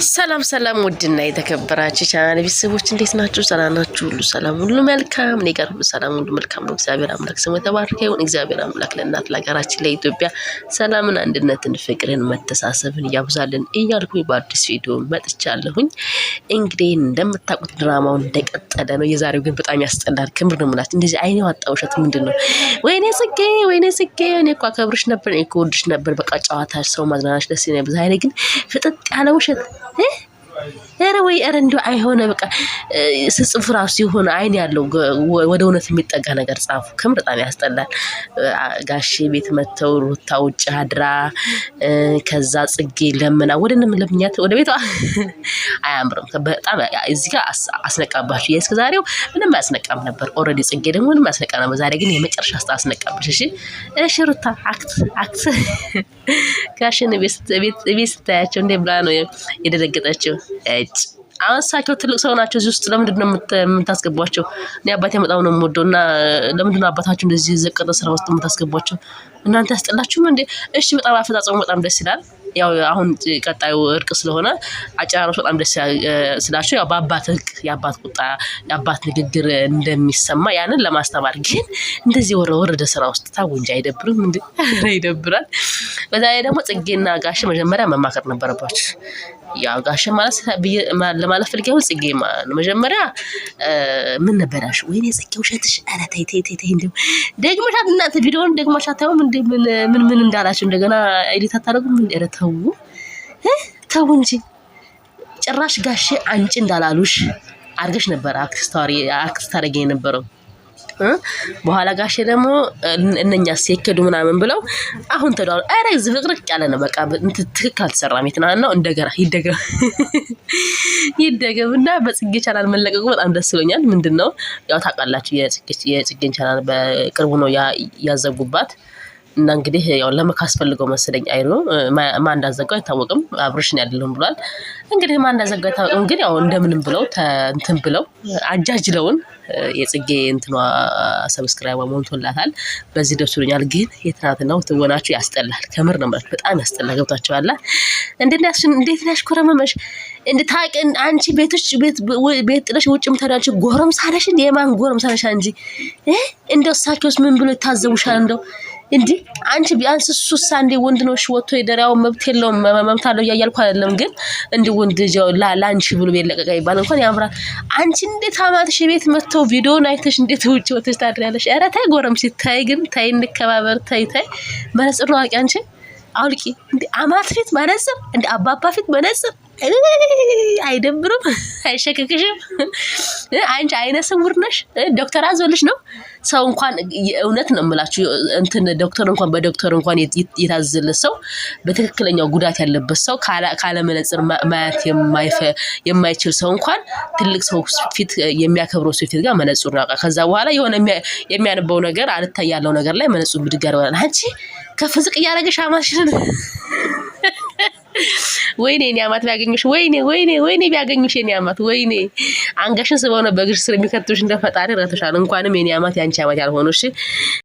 ሰላም ሰላም ውድና የተከበራችሁ ቻናል ቤተሰቦች እንዴት ናችሁ? ሰላም ናችሁ? ሁሉ ሰላም ሁሉ መልካም እኔ ጋር ሁሉ ሰላም ሁሉ መልካም ነው። እግዚአብሔር አምላክ ስሙ የተባረከ ይሁን። እግዚአብሔር አምላክ ለእናት ለሀገራችን ለኢትዮጵያ ሰላምን፣ አንድነትን፣ ፍቅርን፣ መተሳሰብን ያብዛልን እያልኩኝ በአዲስ ቪዲዮ መጥቻለሁኝ። እንግዲህ እንደምታውቁት ድራማውን እንደቀጠለ ነው። የዛሬው ግን በጣም ያስጠላል። ክምር ነው የምላችሁ። እንደዚህ አይኔ ዋጣ ውሸት ምንድነው? ወይኔ ጽጌ እኔ እኮ አከብርሽ ነበር፣ እኔ እኮ ወድሽ ነበር። በቃ ጨዋታ ሰው ማዝናናሽ ደስ ይላል። ዛሬ ግን ፍጥጥ ያለ ውሸት ኧረ እንደው አይሆነ በቃ ስጽፍ ራሱ የሆነ አይን ያለው ወደ እውነት የሚጠጋ ነገር ጻፉ። ከምር በጣም ያስጠላል። ጋሼ ቤት መተው ሩታ ውጭ አድራ ከዛ ጽጌ ለምና ለምኛት ወደ ቤቷ አያምርም። በጣም እዚህ ጋር አስነቃባችሁ። የእስከ ዛሬው ምንም አያስነቃም ነበር። ኦልሬዲ ጽጌ ደግሞ ምንም አያስነቃ ነበር። ዛሬ ግን የመጨረሻ አስነቃብሽ። እሺ ሩታ አክት ጋሼን ቤት ስታያቸው እንደ ብላ ነው የደነገጠችው። አሁን እሳቸው ትልቅ ሰው ናቸው። እዚህ ውስጥ ለምንድን ነው የምታስገቧቸው? እኔ አባቴ በጣም ነው የምወደው እና ለምንድን ነው አባታችሁ እንደዚህ ዘቀጠ ስራ ውስጥ የምታስገቧቸው? እናንተ ያስጠላችሁም እንዴ? እሺ በጣም አፈጻጸሙ በጣም ደስ ይላል። ያው አሁን ቀጣዩ እርቅ ስለሆነ አጨራረሱ በጣም ደስ ስላችሁ ያው በአባት እርቅ የአባት ቁጣ የአባት ንግግር እንደሚሰማ ያንን ለማስተማር ግን እንደዚህ ወረደ ስራ ውስጥ ታው እንጂ አይደብርም እንዴ? ይደብራል። በዛ ላይ ደግሞ ጽጌና ጋሽ መጀመሪያ መማከር ነበረባችሁ። ያው ጋሽ ለማለፍ ፈልገው ጽጌ መጀመሪያ ምን ነበርሽ? ወይኔ ጽጌ ውሸትሽ። ኧረ ተይ እንደው ደግመሻት እናንተ ቪዲዮውን ደግመሻት ታውም እንደ ምን እንዳላችሁ እንደገና ኤዲት አታደርጉም እንዴ? ኧረ ተው እንጂ ጭራሽ ጋሽ አንቺ እንዳላሉሽ አርገሽ ነበር አክት ታደርጊ የነበረው። በኋላ ጋሼ ደግሞ እነኛ ሲከዱ ምናምን ብለው አሁን ተዳው። ኧረ ዝፍቅርቅ ያለ ነው በቃ ትክክል አልተሰራም። ነው እንደገና ይደገምና በጽጌ ቻናል መለቀቁ በጣም ደስ ብሎኛል። ምንድነው ያው ታውቃላችሁ የጽጌን ቻናል በቅርቡ ነው ያዘጉባት እና እንግዲህ ያው ለመካስ ፈልገው መሰለኝ አይሮ ማን እንዳዘጋው አይታወቅም። አብርሽን ያደለም ብሏል። እንግዲህ ማን እንዳዘጋው አይታወቅም። ግን ያው እንደምንም ብለው እንትን ብለው አጃጅለውን የጽጌ እንትኗ ሰብስክራይብ ሞልቶላታል። በዚህ ደስ ብሎኛል። ግን የትናንትናው ትወናችሁ ያስጠላል። ከምር ነው ማለት በጣም ያስጠላ። ገብታችኋል? እንዴት ያሽኮረመመሽ እንድታቂ አንቺ ቤት ጥለሽ ውጭ ምታዳችሁ ጎረምሳ ነሽ እንዴ? የማን ጎረምሳ ነሽ አንቺ? እንደው እሳቸውስ ምን ብሎ ይታዘቡሻል? እንደው እንዴ አንቺ ቢያንስ ሱሳ እንደ ወንድ ነው ወጥቶ የደራው መብት የለውም መብት አለው እያልኩ አይደለም። ግን እንደ ወንድ ላንቺ ብሎ ቢለቀቀ ይባል እንኳን ያምራል። አንቺ እንዴት አማትሽ ቤት መጥተው ቪዲዮን አይተሽ እንዴት ውጭ ወጥተሽ ታድሪያለሽ? ኧረ ተይ ጎረምሲት ተይ፣ ግን ተይ እንከባበር። ተይ መነጽር ነው አውቂ አንቺ አውልቂ። እንደ አማት ፊት መነጽር፣ እንደ አባባ ፊት መነጽር አይደብርም? አይሸከክሽም? አንቺ አይነ ስውር ነሽ። ዶክተር አዞልሽ ነው ሰው እንኳን እውነት ነው የምላችሁ እንትን ዶክተር እንኳን በዶክተር እንኳን የታዘለ ሰው በትክክለኛው ጉዳት ያለበት ሰው ካለ መነጽር ማየት የማይችል ሰው እንኳን ትልቅ ሰው ፊት የሚያከብረው ሰው ፊት ጋር መነጽር ነው። ከዛ በኋላ የሆነ የሚያነበው ነገር አልታይ ያለው ነገር ላይ መነጽር ብድግ ያደርጋል። አንቺ ከፍዝቅ እያደረገሽ አማሽን ወይኔ እኔ አማት ቢያገኙሽ ወይኔ ቢያገኙሽ እኔ አማት ወይኔ አንገሽን ስበው ነው በእግርሽ ስር የሚከቱሽ። እንደፈጣሪ ረተሻል። እንኳንም የኔ አማት ያንቺ አማት ያልሆነሽ